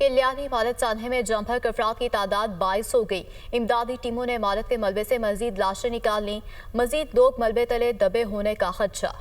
किल्यानी इमारत सान्हे में जम कर अफराद की तादाद 22 हो गई। इमदादी टीमों ने इमारत के मलबे से मजीद लाशें निकाल ली। मजीद लोग मलबे तले दबे होने का खदशा,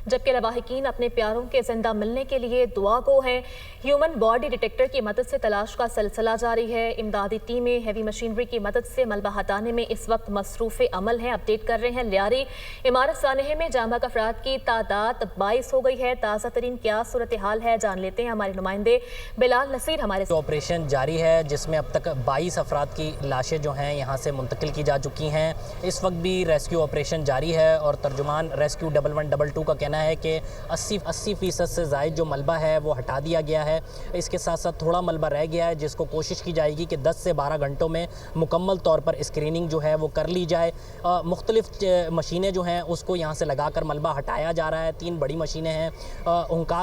जबकि लवाहिकीन अपने प्यारों के जिंदा मिलने के लिए दुआ गो हैं। ह्यूमन बॉडी डिटेक्टर की मदद से तलाश का सिलसिला जारी है। इमदादी टीमें हैवी मशीनरी की मदद से मलबा हटाने में इस वक्त मसरूफ अमल हैं। अपडेट कर रहे हैं लियारी इमारत सानहे में जाम अफराद की तादाद 22 हो गई है। ताज़ा तरीन क्या सूरत हाल है जान लेते हैं हमारे नुमाइंदे बिलाल नसीर हमारे। ऑपरेशन जारी है जिसमें अब तक 22 अफराद की लाशें जो हैं यहाँ से मुंतकिल की जा चुकी हैं। इस वक्त भी रेस्क्यू ऑपरेशन जारी है और तर्जुमान रेस्क्यू 1112 का कहना है कि 80% से ज़ायद जो मलबा है वो हटा दिया गया है। इसके साथ साथ थोड़ा मलबा रह गया है जिसको कोशिश की जाएगी कि 10 से 12 घंटों में मुकम्मल तौर पर स्क्रीनिंग जो है वो कर ली जाए। मुख्तलिफ मशीनें जो हैं उसको यहाँ से लगाकर मलबा हटाया जा रहा है। 3 बड़ी मशीनें हैं।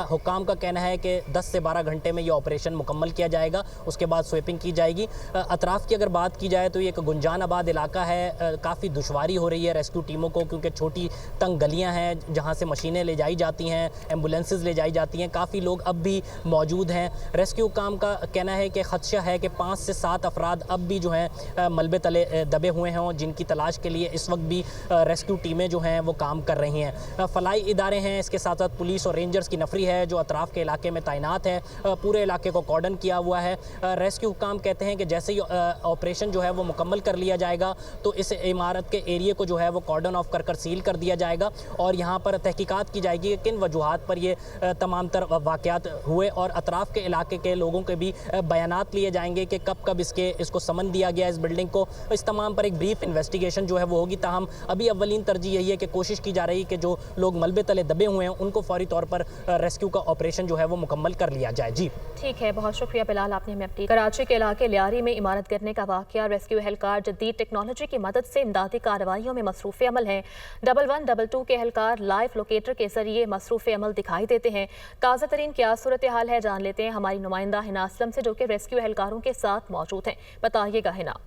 हुक्काम का कहना है कि 10 से 12 घंटे में ये ऑपरेशन मुकम्मल किया जाएगा, उसके बाद स्वीपिंग की जाएगी। अतराफ़ की अगर बात की जाए तो ये एक गुंजान आबाद इलाका है। काफ़ी दुश्वारी हो रही है रेस्क्यू टीमों को क्योंकि छोटी तंग गलियाँ हैं जहाँ से मशीनें ले जाई जाती हैं, एम्बुलेंसेस ले जाई जाती हैं। काफ़ी लोग अब भी मौजूद हैं। रेस्क्यू काम का कहना है कि खदशा है कि 5 से 7 अफराद अब भी जो हैं मलबे तले दबे हुए हैं जिनकी तलाश के लिए इस वक्त भी रेस्क्यू टीमें जो हैं वो काम कर रही हैं। फलाई इदारे हैं, इसके साथ साथ पुलिस और रेंजर्स की नफरी है जो अतराफ़ के इलाके में तैनात है। पूरे इलाके को कॉर्डन किया हुआ है। रेस्क्यू हुकाम कहते हैं कि जैसे ही ऑपरेशन जो है वो मुकम्मल कर लिया जाएगा तो इस इमारत के एरिए को जो है वो कॉर्डन ऑफ कर सील कर दिया जाएगा और यहाँ पर तहकीकात की जाएगी कि किन वजूहात पर ये तमाम तर वाक़यात हुए और अतराफ़ के इलाके के लोगों के भी बयानात लिए जाएंगे कि कब इसको समन दिया गया इस बिल्डिंग को। इस तमाम पर एक ब्रीफ इन्वेस्टिगेशन जो है वो होगी। ताहम अभी अव्वलीन तरजीह यही है कि कोशिश की जा रही है कि जो लोग मलबे तले दबे हुए हैं उनको फौरी तौर पर रेस्क्यू का ऑपरेशन जो है वो मुकम्मल कर लिया जाए। जी ठीक है, बहुत शुक्रिया बिलाल, आपने हमें अपडेट। कराची के इलाके लियारी में इमारत गिरने का वाक़या, रेस्क्यू एहलकार जदीद टेक्नोलॉजी की मदद से इमदादी कार्रवाइयों में मसरूफ़ अमल हैं। 1112 के एहलकार लाइव लोकेटर के जरिए मसरूफ़ अमल दिखाई देते हैं। ताज़ा तरीन क्या सूरत हाल है जान लेते हैं हमारी नुमाइंदा हिना असलम से जो कि रेस्क्यू एहलकारों के साथ मौजूद हैं। बताइएगा हिना।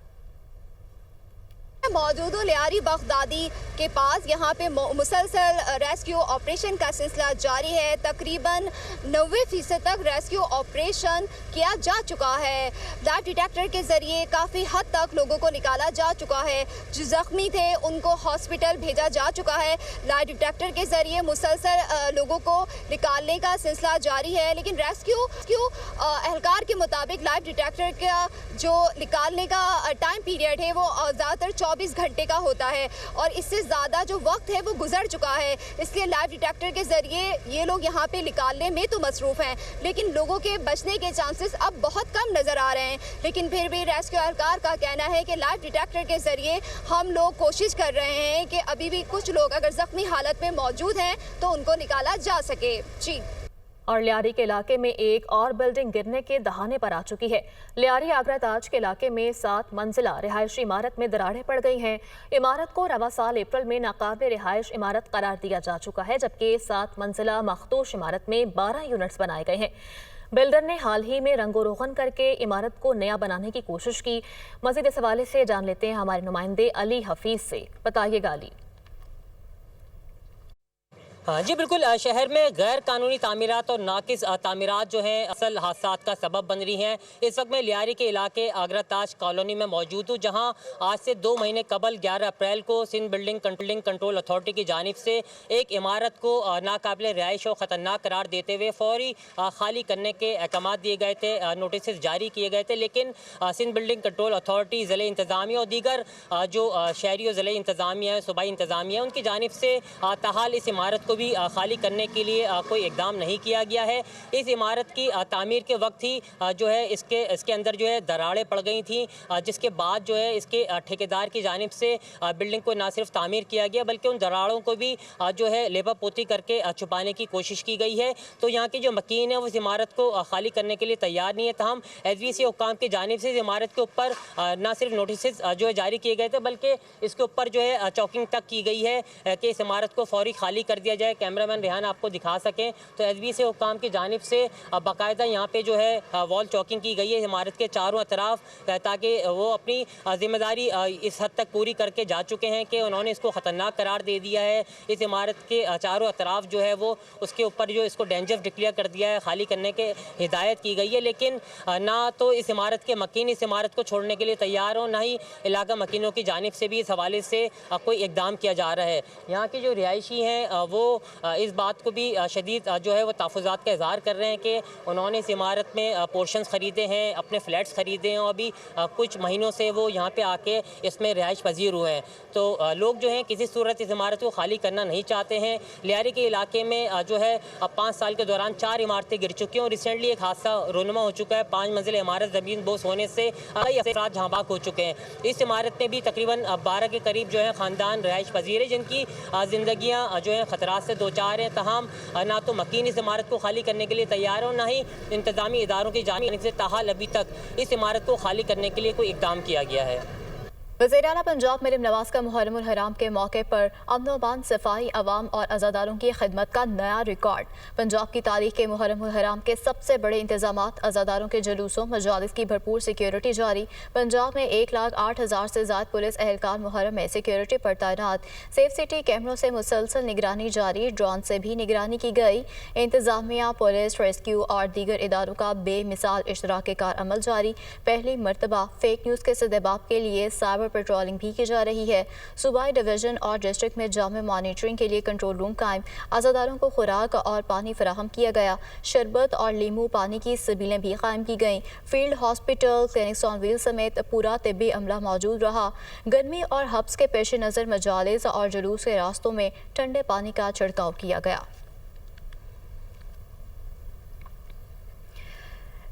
मौजूद लियारी बगदादी के पास यहाँ पे मुसलसल रेस्क्यू ऑपरेशन का सिलसिला जारी है। तकरीबन 90% तक रेस्क्यू ऑपरेशन किया जा चुका है। लाइव डिटेक्टर के ज़रिए काफ़ी हद तक लोगों को निकाला जा चुका है। जो ज़ख्मी थे उनको हॉस्पिटल भेजा जा चुका है। लाइव डिटेक्टर के ज़रिए मुसलसल लोगों को निकालने का सिलसिला जारी है। लेकिन रेस्क्यू एहलकार के मुताबिक लाइव डिटेक्टर का जो निकालने का टाइम पीरियड है वो ज़्यादातर 24 घंटे का होता है और इससे ज़्यादा जो वक्त है वो गुजर चुका है। इसलिए लाइव डिटेक्टर के ज़रिए ये लोग यहाँ पे निकालने में तो मसरूफ़ हैं लेकिन लोगों के बचने के चांसेस अब बहुत कम नज़र आ रहे हैं। लेकिन फिर भी रेस्क्यू एहलकार का कहना है कि लाइव डिटेक्टर के ज़रिए हम लोग कोशिश कर रहे हैं कि अभी भी कुछ लोग अगर ज़ख्मी हालत में मौजूद हैं तो उनको निकाला जा सके। जी। और लियारी के इलाके में एक और बिल्डिंग गिरने के दहाने पर आ चुकी है। लियारी आगरा ताज के इलाके में 7 मंजिला रिहायशी इमारत में दरारें पड़ गई हैं। इमारत को रवा साल अप्रैल में नाकाबिल रिहायश इमारत करार दिया जा चुका है, जबकि 7 मंजिला मखदूश इमारत में 12 यूनिट्स बनाए गए हैं। बिल्डर ने हाल ही में रंगो रोगन करके इमारत को नया बनाने की कोशिश की। मजीद इस हवाले से जान लेते हैं हमारे नुमाइंदे अली हफीज से। बताइएगा अली। हाँ जी बिल्कुल, शहर में गैर कानूनी तामीरात और नाकिस तामीरात जो हैं असल हादसात का सबब बन रही हैं। इस वक्त मैं लियारी के इलाके आगरा ताज कॉलोनी में मौजूद हूँ जहाँ आज से 2 महीने कबल 11 अप्रैल को सिंध बिल्डिंग कंट्रोल अथॉरिटी की जानिब से एक इमारत को नाकाबिल रिहाइश और ख़तरनाक करार देते हुए फौरी खाली करने के अहकाम दिए गए थे, नोटिस जारी किए गए थे। लेकिन सिंध बिल्डिंग कंट्रोल अथॉरिटी, ज़िले इंतज़ामिया और दीगर जो शहरी और ज़िले इंतज़ामिया सूबाई इंतज़ामिया उनकी जानिब से ताहाल इस इमारत भी खाली करने के लिए कोई इकदाम नहीं किया गया है। इस इमारत की तामीर के वक्त ही जो है इसके अंदर जो है दरारें पड़ गई थी, जिसके बाद जो है इसके ठेकेदार की जानिब से बिल्डिंग को ना सिर्फ तामीर किया गया बल्कि उन दरारों को भी जो है लेपा पोती करके छुपाने की कोशिश की गई है। तो यहाँ की जो मकीन है वो इस इमारत को खाली करने के लिए तैयार नहीं है। तमाम SVC हुक्काम की जानिब से इस इमारत के ऊपर ना सिर्फ नोटिस जो है जारी किए गए थे बल्कि इसके ऊपर जो है चौकिंग तक की गई है कि इस इमारत को फौरी खाली कर दिया जाए, कैमरामैन रेहान आपको दिखा सकें तो SBC हुक्काम की जानिब से बाकायदा यहाँ पे जो है वॉल चॉकिंग की गई है इमारत के चारों तरफ, ताकि वो अपनी जिम्मेदारी इस हद तक पूरी करके जा चुके हैं कि उन्होंने इसको ख़तरनाक करार दे दिया है। इस इमारत के चारों तरफ जो है वो उसके ऊपर जो इसको डेंजर डिक्लेयर कर दिया है, खाली करने के हिदायत की गई है। लेकिन ना तो इस इमारत के मकीन इस इमारत को छोड़ने के लिए तैयार हो, ना ही इलाका मकीनों की जानिब से भी इस हवाले से कोई इकदाम किया जा रहा है। यहाँ के जो रिहायशी हैं वो इस बात को भी शदीद जो है वो तहफ़्फ़ुज़ात का इज़हार कर रहे हैं कि उन्होंने इस इमारत में पोर्शंस ख़रीदे हैं, अपने फ्लैट्स ख़रीदे हैं और अभी कुछ महीनों से वो यहाँ पे आके इसमें रिहाइश पजीर हुए हैं। तो लोग जो हैं किसी सूरत इस इमारत को खाली करना नहीं चाहते हैं। लियारी के इलाके में जो है 5 साल के दौरान 4 इमारतें गिर चुकी हैं और रिसेंटली एक हादसा रोनुमा हो चुका है। 5 मंजिल इमारत ज़मीन बोस होने से कई अफराद जहाँ बाग हो चुके हैं। इस इमारत में भी तकरीबन 12 के करीब जो है ख़ानदान रिहाइश पजीर है, जिनकी ज़िंदगियाँ जो है ख़तरात से दो चार हैं। तमाम ना तो मकीन इस इमारत को खाली करने के लिए तैयार हो, ना ही इंतज़ामी इदारों की जानिब से ताहाल अभी तक इस इमारत को खाली करने के लिए कोई इक़दाम किया गया है। वज़ीर आला पंजाब मरियम नवाज का मुहर्रम उल हराम के मौके पर अमन व अमान, सफाई, अवाम और अज़ादारों की खिदमत का नया रिकॉर्ड। पंजाब की तारीख के मुहर्रम उल हराम के सबसे बड़े इंतजामात, अज़ादारों के जुलूसों, मजालिस की भरपूर सिक्योरिटी जारी। पंजाब में 1,08,000 से ज़्यादा पुलिस एहलकार मुहर्रम में सिक्योरिटी पर तैनात। सेफ सिटी कैमरों से मुसलसल निगरानी जारी, ड्रोन से भी निगरानी की गई। इंतजामिया, पुलिस, रेस्क्यू और दीगर इदारों का बेमिसाल इश्तराक कार अमल जारी। पहली मरतबा फेक न्यूज़ के सदेबाब के लिए साइबर पेट्रोलिंग भी की जा रही है। सूबाई डिवीजन और डिस्ट्रिक्ट में जामे मॉनिटरिंग के लिए कंट्रोल रूम कायम। आज़ादारों को खुराक और पानी फराहम किया गया। शरबत और लीमू पानी की सबीलें भी कायम की गईं। Field hospital, clinics on wheel समेत पूरा तिब्बी अमला मौजूद रहा। गर्मी और हब्स के पेश नज़र मजालिस और जुलूस के रास्तों में ठंडे पानी का छिड़काव किया गया।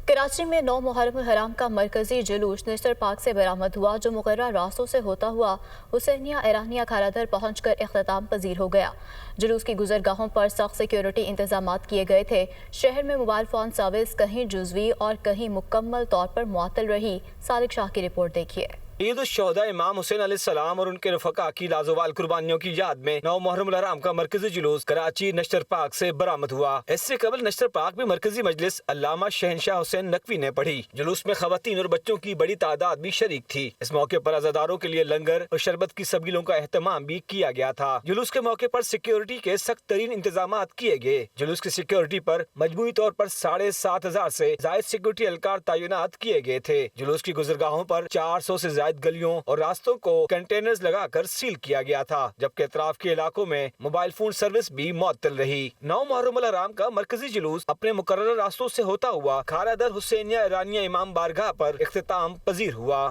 कराची में 9 मुहर्रम उल हराम का मरकजी जुलूस नश्तर पार्क से बरामद हुआ, जो मुकर्रर रास्तों से होता हुआ हुसैनिया ईरानिया खारादर पहुंचकर इख्तिताम पजीर हो गया। जुलूस की गुजरगाहों पर सख्त सिक्योरिटी इंतजामात किए गए थे। शहर में मोबाइल फ़ोन सर्विस कहीं जुज़वी और कहीं मुकम्मल तौर पर मुअत्तल रही। सादिक शाह की रिपोर्ट देखिए। ईद उल शुहदा इमाम हुसैन अलैहिस्सलाम और उनके रफ़का की लाजवाल कुर्बानियों की याद में 9 मुहर्रम उल हराम का मरकजी जुलूस कराची नश्तर पार्क से बरामद हुआ। इससे कबल नश्तर पार्क में मरकजी मजलिस अल्लामा शहनशाह हुसैन नकवी ने पढ़ी। जुलूस में खवातीन और बच्चों की बड़ी तादाद भी शरीक थी। इस मौके पर अज़ादारों के लिए लंगर और शरबत की सबीलों का एहतमाम भी किया गया था। जुलूस के मौके पर सिक्योरिटी के सख्त तरीन इंतजाम किए गए। जुलूस की सिक्योरिटी पर मजमूई तौर पर 7,500 से जायद सिक्योरिटी एहलकार तैनात किए गए थे। जुलूस की गुजरगाहों पर 400 से जायद गलियों और रास्तों को कंटेनर्स लगाकर सील किया गया था, जबकि अतराफ के इलाकों में मोबाइल फोन सर्विस भी मुअत्तल रही। 9 मुहर्रम उल हराम का मरकजी जुलूस अपने मुकर्रर रास्तों से होता हुआ खारादर हुसैनिया ईरानिया इमाम बारगाह पर इख्तिताम पजीर हुआ।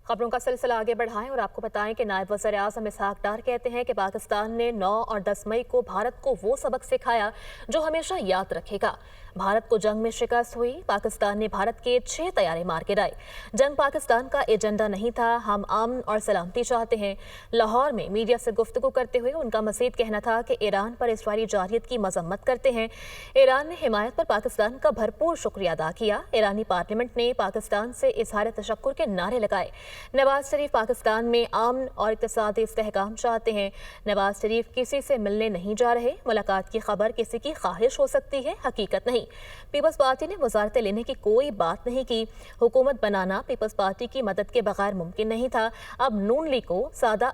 खबरों का सिलसिला आगे बढ़ाएं और आपको बताएं कि नायब वज़ीर आज़म इसहाक डार कहते हैं कि पाकिस्तान ने 9 और 10 मई को भारत को वो सबक सिखाया जो हमेशा याद रखेगा। भारत को जंग में शिकस्त हुई, पाकिस्तान ने भारत के 6 तैयारे मार गिराए। जंग पाकिस्तान का एजेंडा नहीं था, हम अमन और सलामती चाहते हैं। लाहौर में मीडिया से गुफ्तगू करते हुए उनका मज़ीद कहना था कि ईरान पर इसराइली जारहियत की मजम्मत करते हैं। ईरान ने हिमायत पर पाकिस्तान का भरपूर शुक्रिया अदा किया। ईरानी पार्लियामेंट ने पाकिस्तान से इजहार तशक्कुर के नारे लगाए। नवाज शरीफ पाकिस्तान में अमन और इक़्तिसादी इस्तेहकाम चाहते हैं। नवाज शरीफ किसी से मिलने नहीं जा रहे। मुलाकात की खबर किसी की ख्वाहिश हो सकती है, हकीकत नहीं। पीपल्स पार्टी ने वज़ारतें लेने की कोई बात नहीं की। हुकूमत बनाना पीपल्स पार्टी की मदद के बगैर मुमकिन नहीं था। अब नून लीग को सादा